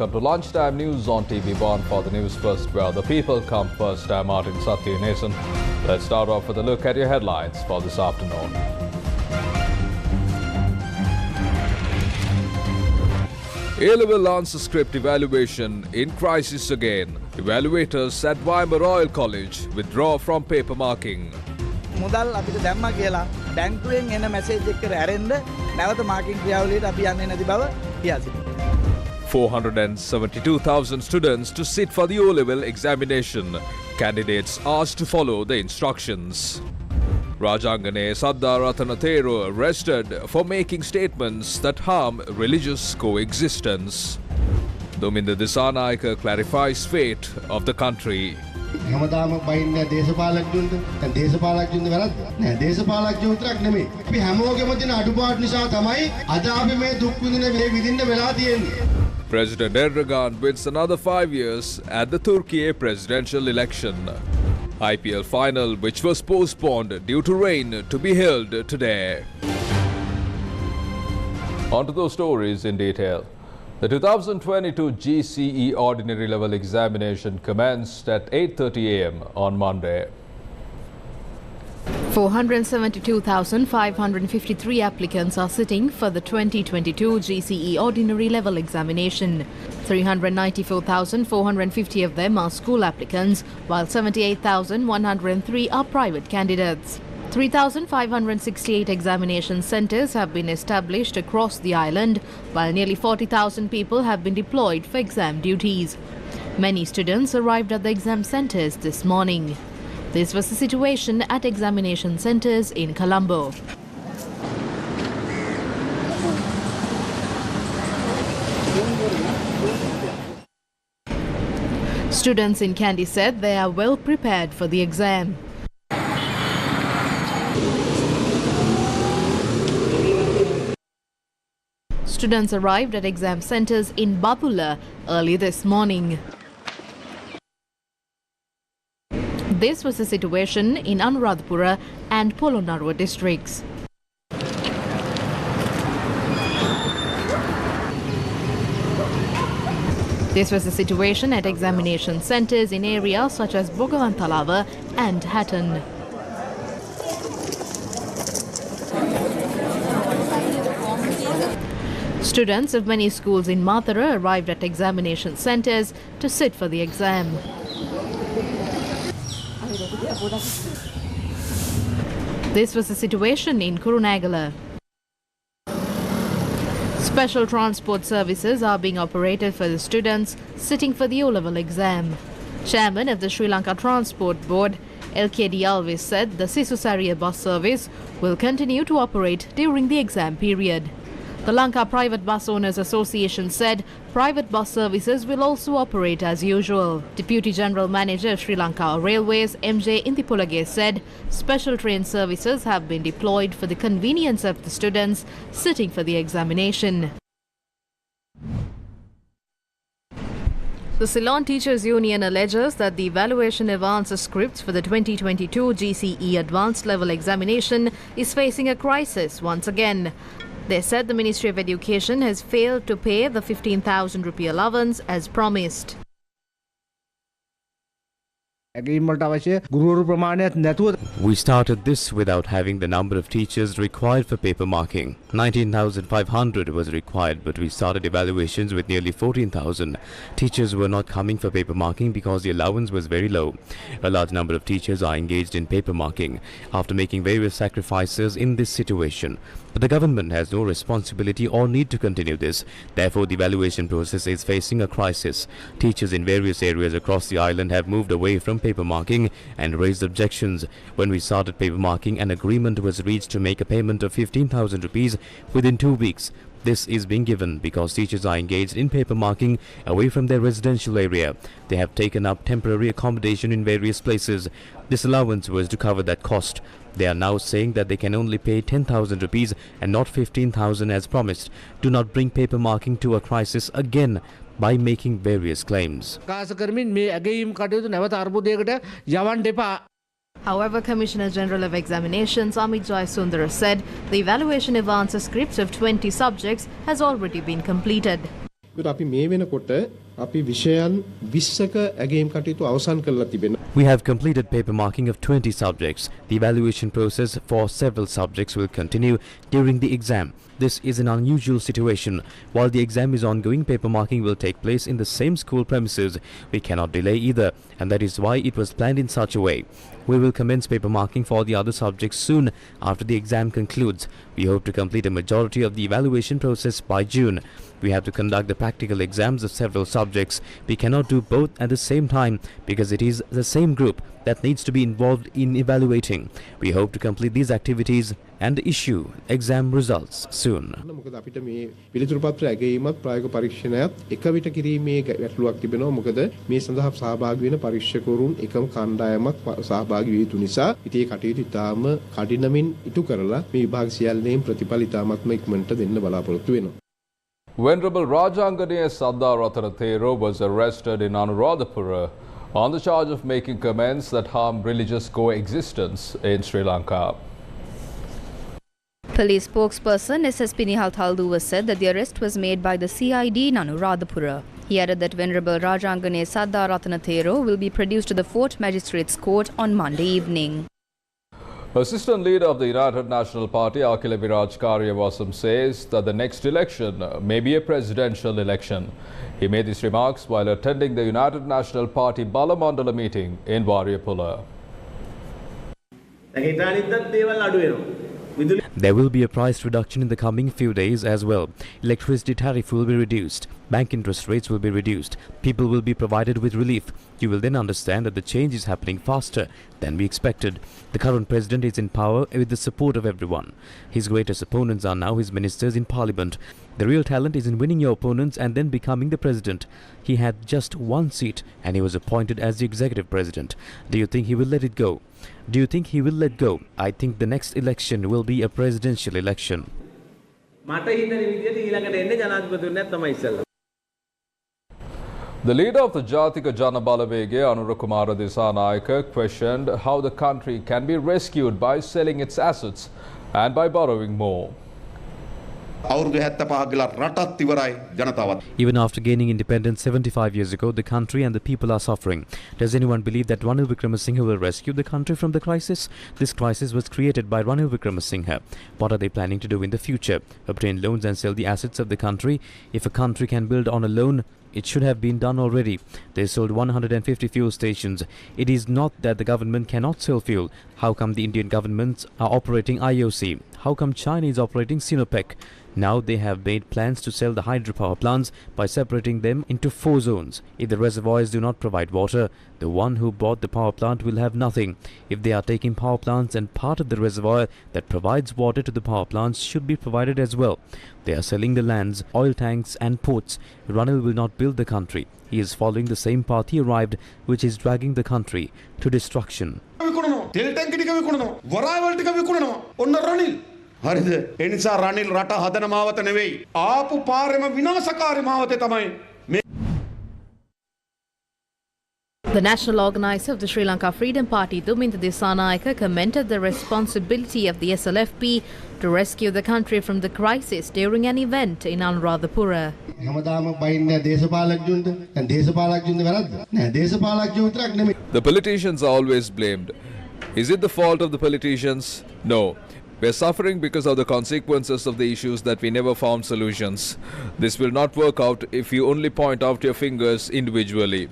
Welcome to Lunchtime News on TV1 for the news first where the people come first. I'm Martin Satya Nason. Let's start off with a look at your headlines for this afternoon. A-level answer script evaluation in crisis again. Evaluators at Weimar Royal College withdraw from paper marking. මුදල් අපිට දැම්මා කියලා බැංකුවෙන් එන message එක ඇරෙන්න නැවත මාකින් ක්‍රියාවලියට අපි යන්නේ නැති බව කියා සිටිනවා. 472,000 students to sit for the O-level examination. Candidates asked to follow the instructions. Rajangane Saddaratanathero arrested for making statements that harm religious coexistence. Dominda Disanayaka clarifies fate of the country. හැමදාම බයින්නේ දේශපාලකයන්ට දැන් දේශපාලකයන්ද වැරද්ද නෑ දේශපාලකයෝ විතරක් නෙමෙයි අපි හැමෝගෙම තියෙන අඩුපාඩු නිසා තමයි අද අපි මේ දුක් විඳින්න වෙලා තියෙන්නේ. President Erdogan wins another 5 years at the Turkey presidential election. IPL Final, which was postponed due to rain, to be held today. On to those stories in detail. The 2022 GCE Ordinary Level Examination commenced at 8:30 a.m. on Monday. 472,553 applicants are sitting for the 2022 GCE Ordinary Level Examination. 394,450 of them are school applicants, while 78,103 are private candidates. 3,568 examination centres have been established across the island, while nearly 40,000 people have been deployed for exam duties. Many students arrived at the exam centres this morning. This was the situation at examination centres in Colombo. Students in Kandy said they are well prepared for the exam. Students arrived at exam centres in Babula early this morning. This was the situation in Anuradhapura and Polonnaruwa districts. This was the situation at examination centres in areas such as Bogavantalawa and Hatton. Students of many schools in Mathura arrived at examination centres to sit for the exam. This was the situation in Kurunegala. Special transport services are being operated for the students sitting for the O-level exam. Chairman of the Sri Lanka Transport Board, LKD Alves, said the Sisusariya bus service will continue to operate during the exam period. The Lanka Private Bus Owners Association said private bus services will also operate as usual. Deputy General Manager of Sri Lanka Railways, MJ Intipulage, said special train services have been deployed for the convenience of the students sitting for the examination. The Ceylon Teachers Union alleges that the evaluation of answer scripts for the 2022 GCE Advanced Level Examination is facing a crisis once again. They said the Ministry of Education has failed to pay the 15,000 rupee allowance as promised. We started this without having the number of teachers required for paper marking. 19,500 was required, but we started evaluations with nearly 14,000. Teachers were not coming for paper marking because the allowance was very low. A large number of teachers are engaged in paper marking after making various sacrifices in this situation. But the government has no responsibility or need to continue this. Therefore, the evaluation process is facing a crisis. Teachers in various areas across the island have moved away from paper marking and raised objections. When we started paper marking, an agreement was reached to make a payment of 15,000 rupees within 2 weeks. This is being given because teachers are engaged in paper marking away from their residential area. They have taken up temporary accommodation in various places. This allowance was to cover that cost. They are now saying that they can only pay 10,000 rupees and not 15,000 as promised. Do not bring paper marking to a crisis again by making various claims. However, Commissioner General of Examinations Amit Joy Sundara said the evaluation of answer scripts of 20 subjects has already been completed. අපි මේ වෙනකොට අපි විෂයන් 20ක ඇගීම් කටයුතු අවසන් කරලා තිබෙනවා. We have completed paper marking of 20 subjects. The evaluation process for several subjects will continue during the exam. This is an unusual situation. While the exam is ongoing, paper marking will take place in the same school premises. We cannot delay either, and that is why it was planned in such a way. We will commence paper marking for the other subjects soon after the exam concludes. We hope to complete a majority of the evaluation process by June. We have to conduct the practical exams of several subjects. We cannot do both at the same time because it is the same group that needs to be involved in evaluating. We hope to complete these activities and issue exam results soon. මොකද අපිට මේ පිළිතුරු පත්‍ර ඇගීමත් ප්‍රායෝගික පරීක්ෂණයත් එක විට කිරීමේ ගැටලුවක් තිබෙනවා. මොකද මේ සඳහා සහභාගී වෙන පරීක්ෂකවරුන් එකම කණ්ඩායමක් සහභාගී විය යුතු නිසා ඉතින් මේ කටයුතු ඉතාම කඩිනමින් ඉටු කරලා මේ විභාග සියල්ලේම ප්‍රතිඵල ඉතාමත්ම ඉක්මනට දෙන්න බලාපොරොත්තු වෙනවා. Venerable Ranjinrama Ratana Thero was arrested in Anuradhapura on the charge of making comments that harm religious coexistence in Sri Lanka. Police spokesperson SSP Nihal Thalduwa said that the arrest was made by the CID in Anuradhapura. He added that Venerable Ranjinrama Ratana Thero will be produced to the Fort Magistrates Court on Monday evening. Assistant leader of the United National Party, Akhila Viraj Karyavasam, says that the next election may be a presidential election. He made these remarks while attending the United National Party Balamandala meeting in Variapula. There will be a price reduction in the coming few days as well. Electricity tariff will be reduced. Bank interest rates will be reduced. People will be provided with relief. You will then understand that the change is happening faster than we expected. The current president is in power with the support of everyone. His greatest opponents are now his ministers in parliament. The real talent is in winning your opponents and then becoming the president. He had just one seat and he was appointed as the executive president. Do you think he will let it go? Do you think he will let go? I think the next election will be a presidential election. The leader of the Jatika Jana Balavege, Anurakumara Disanayake, questioned how the country can be rescued by selling its assets and by borrowing more. Even after gaining independence 75 years ago, the country and the people are suffering. Does anyone believe that Ranil Wickremesinghe will rescue the country from the crisis? This crisis was created by Ranil Wickremesinghe. What are they planning to do in the future? Obtain loans and sell the assets of the country? If a country can build on a loan, it should have been done already. They sold 150 fuel stations. It is not that the government cannot sell fuel. How come the Indian governments are operating IOC? How come China is operating Sinopec? Now they have made plans to sell the hydropower plants by separating them into 4 zones. If the reservoirs do not provide water, the one who bought the power plant will have nothing. If they are taking power plants and part of the reservoir that provides water to the power plants should be provided as well. They are selling the lands, oil tanks and ports. Ranil will not build the country. He is following the same path he arrived, which is dragging the country to destruction. හරිද ඒ නිසා රනිල් රට හදන මාවත නෙවෙයි ආපු පාරෙම විනාශකාරී මාවතේ තමයි මේ. The national organizer of the Sri Lanka Freedom Party, Duminda Disanayake, commended the responsibility of the SLFP to rescue the country from the crisis during an event in Anuradhapura. හැමදාම බයින්නේ දේශපාලකයන්ට දැන් දේශපාලකයන්ද වැරද්ද නෑ දේශපාලකයෝ විතරක් නෙමෙයි. The politicians are always blamed. Is it the fault of the politicians? No. We're suffering because of the consequences of the issues that we never found solutions. This will not work out if you only point out your fingers individually.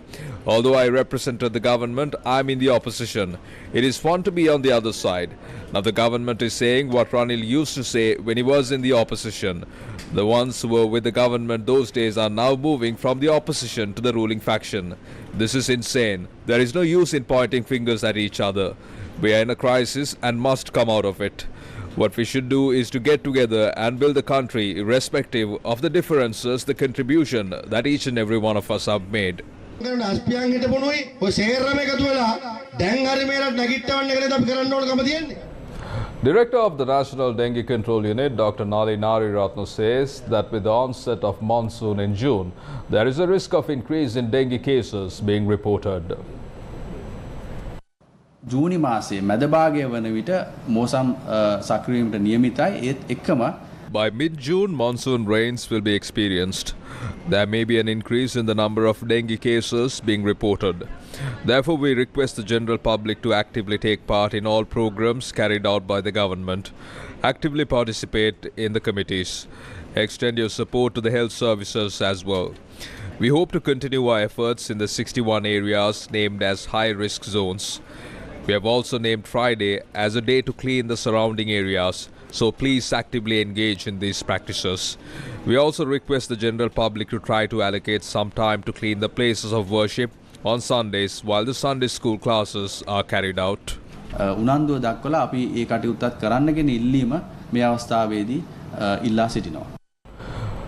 Although I represented the government, I'm in the opposition. It is fun to be on the other side. Now the government is saying what Ranil used to say when he was in the opposition. The ones who were with the government those days are now moving from the opposition to the ruling faction. This is insane. There is no use in pointing fingers at each other. We are in a crisis and must come out of it. What we should do is to get together and build the country irrespective of the differences, the contribution that each and every one of us have made. Director of the National Dengue Control Unit, Dr. Nali Nariratna, says that with the onset of monsoon in June, there is a risk of increase in dengue cases being reported. ජූනි මාසයේ මැද භාගය වන විට මෝසම් සක්‍රිය වීමට නියමිතයි. ඒත් එක්කම By mid-June, monsoon rains will be experienced. There may be an increase in the number of dengue cases being reported. Therefore, we request the general public to actively take part in all programs carried out by the government. Actively participate in the committees. Extend your support to the health services as well. We hope to continue our efforts in the 61 areas named as high-risk zones. We have also named Friday as a day to clean the surrounding areas, so please actively engage in these practices. We also request the general public to try to allocate some time to clean the places of worship on Sundays while the Sunday school classes are carried out. උනන්දුව දක්වලා අපි ඒ කටයුත්තත් කරන්න කියන ඉල්ලීම මේ අවස්ථාවේදී ඉල්ලා සිටිනවා.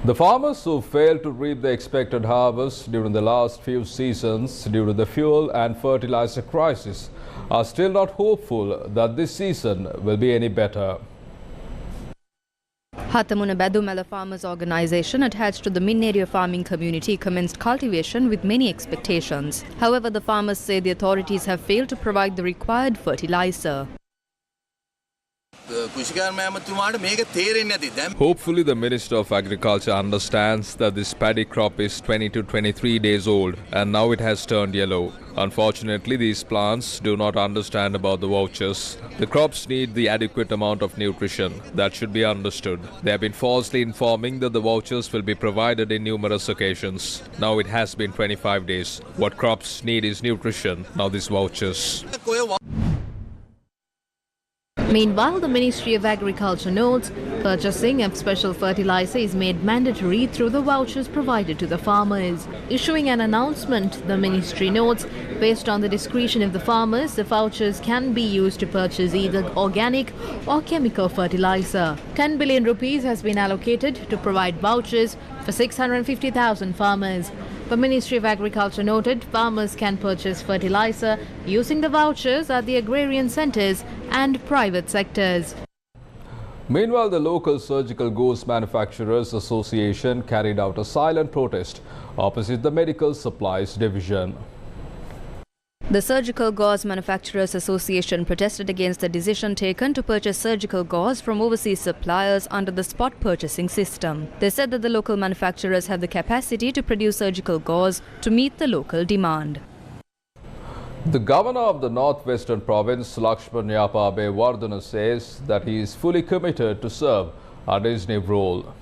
The farmers who failed to reap the expected harvest during the last few seasons due to the fuel and fertilizer crisis are still not hopeful that this season will be any better. Hathamuna Badumala Farmers Organisation, attached to the Min area farming community, commenced cultivation with many expectations. However, the farmers say the authorities have failed to provide the required fertilizer. Hopefully, the Minister of Agriculture understands that this paddy crop is 20 to 23 days old and now it has turned yellow. Unfortunately, these plants do not understand about the vouchers. The crops need the adequate amount of nutrition. That should be understood. They have been falsely informing that the vouchers will be provided in numerous occasions. Now it has been 25 days. What crops need is nutrition, not these vouchers. Meanwhile, the Ministry of Agriculture notes purchasing of special fertilizer is made mandatory through the vouchers provided to the farmers. Issuing an announcement, the ministry notes, based on the discretion of the farmers, the vouchers can be used to purchase either organic or chemical fertilizer. 10 billion rupees has been allocated to provide vouchers for 650,000 farmers. The Ministry of Agriculture noted farmers can purchase fertilizer using the vouchers at the agrarian centres and private sectors. Meanwhile, the local Surgical Gauze Manufacturers Association carried out a silent protest opposite the Medical Supplies Division. The Surgical Gauze Manufacturers Association protested against the decision taken to purchase surgical gauze from overseas suppliers under the spot purchasing system. They said that the local manufacturers have the capacity to produce surgical gauze to meet the local demand. The Governor of the Northwestern Province, Lanka Navy, says that he is fully committed to serve under his new role.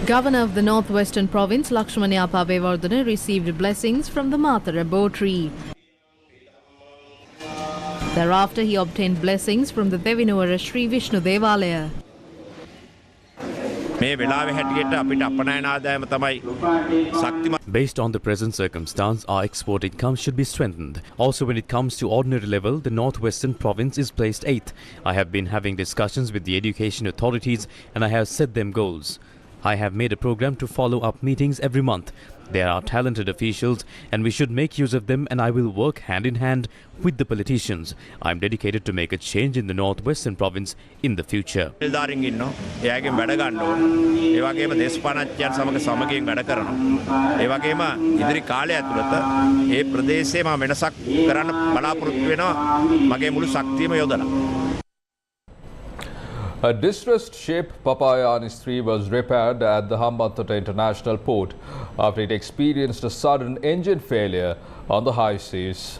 Governor of the Northwestern Province, Lanka received blessings from the Mathara Bo tree. Thereafter, he obtained blessings from the Devinuwara Sri Vishnu Devalaya. Based on the present circumstance, our export income should be strengthened. Also, when it comes to ordinary level, the Northwestern Province is placed 8th. I have been having discussions with the education authorities and I have set them goals. I have made a program to follow up meetings every month. They are talented officials and we should make use of them, and I will work hand in hand with the politicians. I am dedicated to make a change in the Northwestern Province in the future. A distressed ship, Papayanis 3, was repaired at the Hambantota International Port after it experienced a sudden engine failure on the high seas.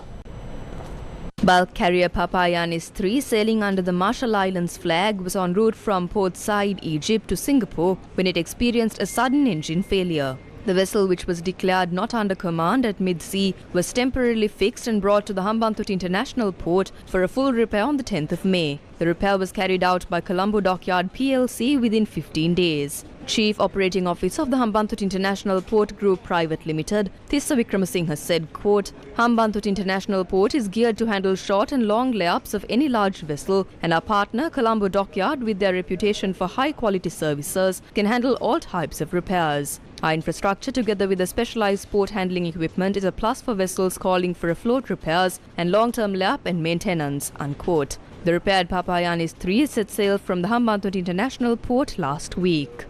Bulk carrier Papayanis 3, sailing under the Marshall Islands flag, was en route from Port Said, Egypt to Singapore when it experienced a sudden engine failure. The vessel, which was declared not under command at mid-sea, was temporarily fixed and brought to the Hambantota International Port for a full repair on the 10th of May. The repair was carried out by Colombo Dockyard PLC within 15 days. Chief Operating Officer of the Hambantota International Port Group Private Limited, Tissa Wickramasinghe said, quote, Hambantota International Port is geared to handle short and long layups of any large vessel, and our partner, Colombo Dockyard, with their reputation for high-quality services, can handle all types of repairs. Our infrastructure, together with the specialized port handling equipment, is a plus for vessels calling for afloat repairs and long-term layup and maintenance, unquote. The repaired Papayanis 3 set sail from the Hambantota International Port last week.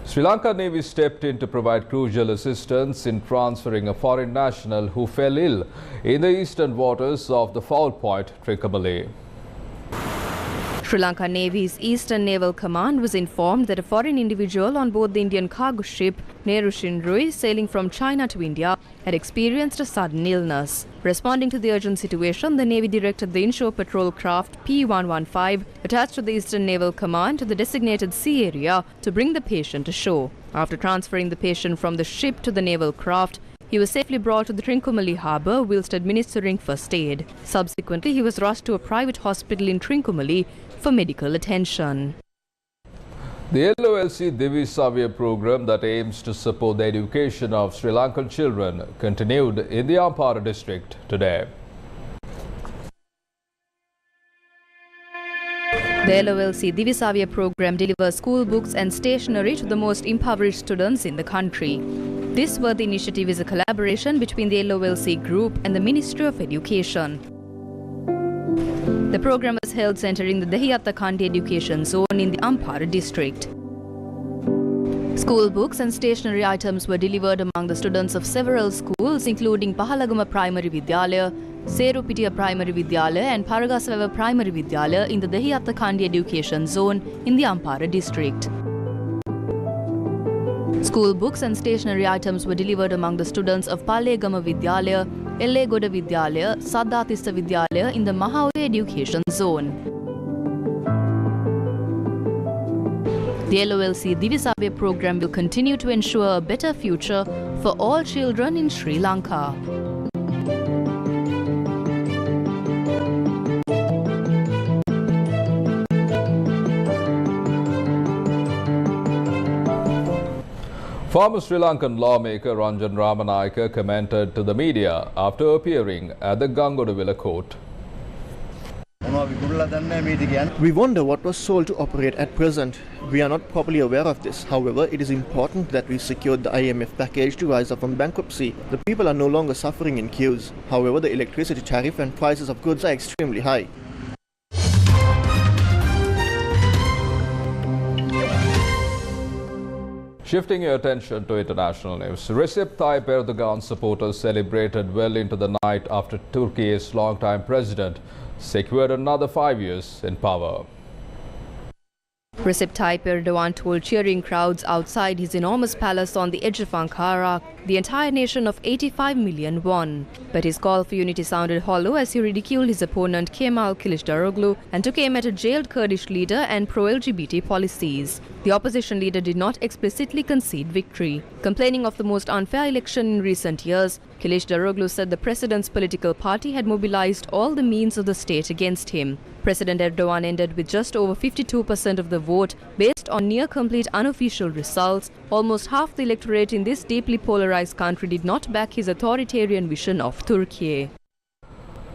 Sri Lanka Navy stepped in to provide crucial assistance in transferring a foreign national who fell ill in the eastern waters of the Foul Point, Trincomalee. Sri Lanka Navy's Eastern Naval Command was informed that a foreign individual on board the Indian cargo ship Ranjinrama, sailing from China to India, had experienced a sudden illness. Responding to the urgent situation, the Navy directed the inshore patrol craft P-115 attached to the Eastern Naval Command to the designated sea area to bring the patient ashore. After transferring the patient from the ship to the naval craft, he was safely brought to the Trincomalee harbour whilst administering first aid. Subsequently, he was rushed to a private hospital in Trincomalee for medical attention. The LOLC Divisabe program that aims to support the education of Sri Lankan children continued in the Hambantota district today. The LOLC Divisabe program delivers school books and stationery to the most impoverished students in the country. This worthy initiative is a collaboration between the LOLC group and the Ministry of Education. The program was held centering the Dehiyatha Kandi education zone in the Hambantota district. School books and stationery items were delivered among the students of several schools including Pahalagama Primary Vidyalaya, Serupitiya Primary Vidyalaya and Paragasavawa Primary Vidyalaya in the Dehiyatha Kandi education zone in the Hambantota district. School books and stationery items were delivered among the students of Palegama Vidyalaya, Ellegoda Vidyalaya, Saddatista Vidyalaya in the Mahawe education zone. The LOLC Divisabe program will continue to ensure a better future for all children in Sri Lanka. Former Sri Lankan lawmaker Ranjinrama commented to the media after appearing at the Gangodawila court. We wonder what was sold to operate at present. We are not properly aware of this. However, it is important that we secured the IMF package to rise up from bankruptcy. The people are no longer suffering in queues. However, the electricity tariff and prices of goods are extremely high. Shifting your attention to international news, Recep Tayyip Erdogan supporters celebrated well into the night after Turkey's longtime president secured another 5 years in power. Recep Tayyip Erdogan told cheering crowds outside his enormous palace on the edge of Ankara the entire nation of 85 million won. But his call for unity sounded hollow as he ridiculed his opponent Kemal Kılıçdaroğlu and took aim at a jailed Kurdish leader and pro-LGBT policies. The opposition leader did not explicitly concede victory. Complaining of the most unfair election in recent years, Kılıçdaroğlu said the president's political party had mobilized all the means of the state against him. President Erdogan ended with just over 52% of the vote based on near-complete unofficial results. Almost half the electorate in this deeply polarized country did not back his authoritarian vision of Turkey.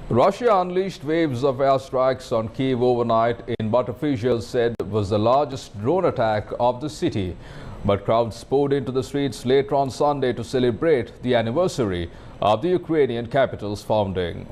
Russia unleashed waves of airstrikes on Kyiv overnight in what officials said was the largest drone attack of the city. But crowds poured into the streets later on Sunday to celebrate the anniversary of the Ukrainian capital's founding.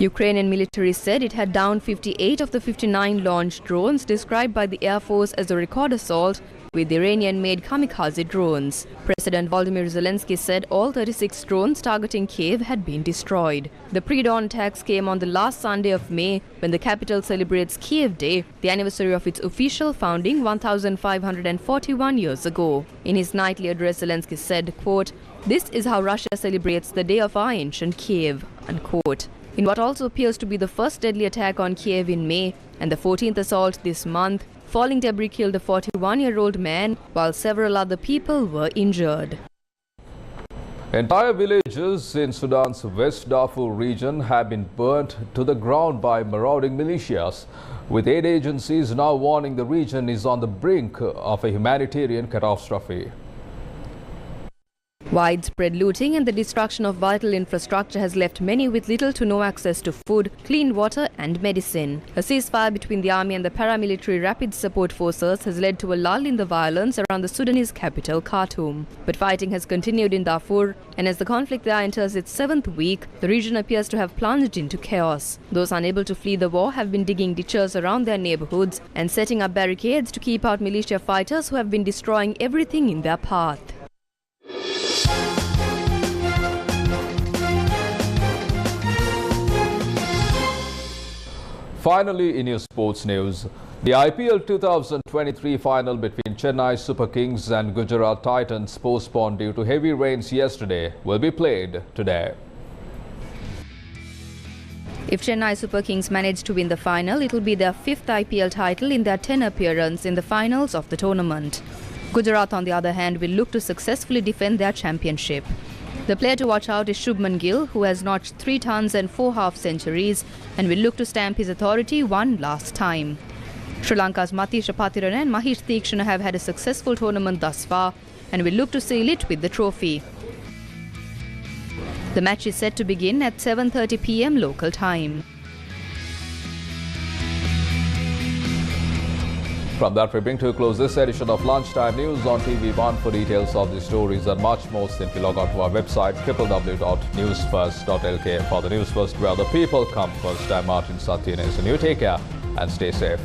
Ukrainian military said it had downed 58 of the 59 launched drones described by the Air Force as a record assault with Iranian-made kamikaze drones. President Volodymyr Zelensky said all 36 drones targeting Kyiv had been destroyed. The pre-dawn attacks came on the last Sunday of May when the capital celebrates Kyiv Day, the anniversary of its official founding 1,541 years ago. In his nightly address, Zelensky said, quote, "This is how Russia celebrates the day of our ancient Kyiv," unquote. In what also appears to be the first deadly attack on Kyiv in May and the 14th assault this month, falling debris killed a 41-year-old man while several other people were injured. Entire villages in Sudan's West Darfur region have been burnt to the ground by marauding militias, with aid agencies now warning the region is on the brink of a humanitarian catastrophe. Widespread looting and the destruction of vital infrastructure has left many with little to no access to food, clean water and medicine. A ceasefire between the army and the paramilitary rapid support forces has led to a lull in the violence around the Sudanese capital, Khartoum. But fighting has continued in Darfur, and as the conflict there enters its 7th week, the region appears to have plunged into chaos. Those unable to flee the war have been digging ditches around their neighborhoods and setting up barricades to keep out militia fighters who have been destroying everything in their path. Finally, in your sports news, the IPL 2023 final between Chennai Super Kings and Gujarat Titans, postponed due to heavy rains yesterday, will be played today. If Chennai Super Kings manage to win the final, it will be their 5th IPL title in their 10 appearance in the finals of the tournament. Gujarat, on the other hand, will look to successfully defend their championship. The player to watch out is Shubman Gill, who has notched 3 tons and 4 half-centuries and will look to stamp his authority one last time. Sri Lanka's Matisha Patirana and Mahish Theekshana have had a successful tournament thus far and will look to seal it with the trophy. The match is set to begin at 7:30 p.m. local time. From that, we bring to a close this edition of Lunchtime News on TV1. For details of the stories and much more, simply log on to our website www.newsfirst.lk. For the News First, where the people come first, I'm Martin Satyanes, and you take care and stay safe.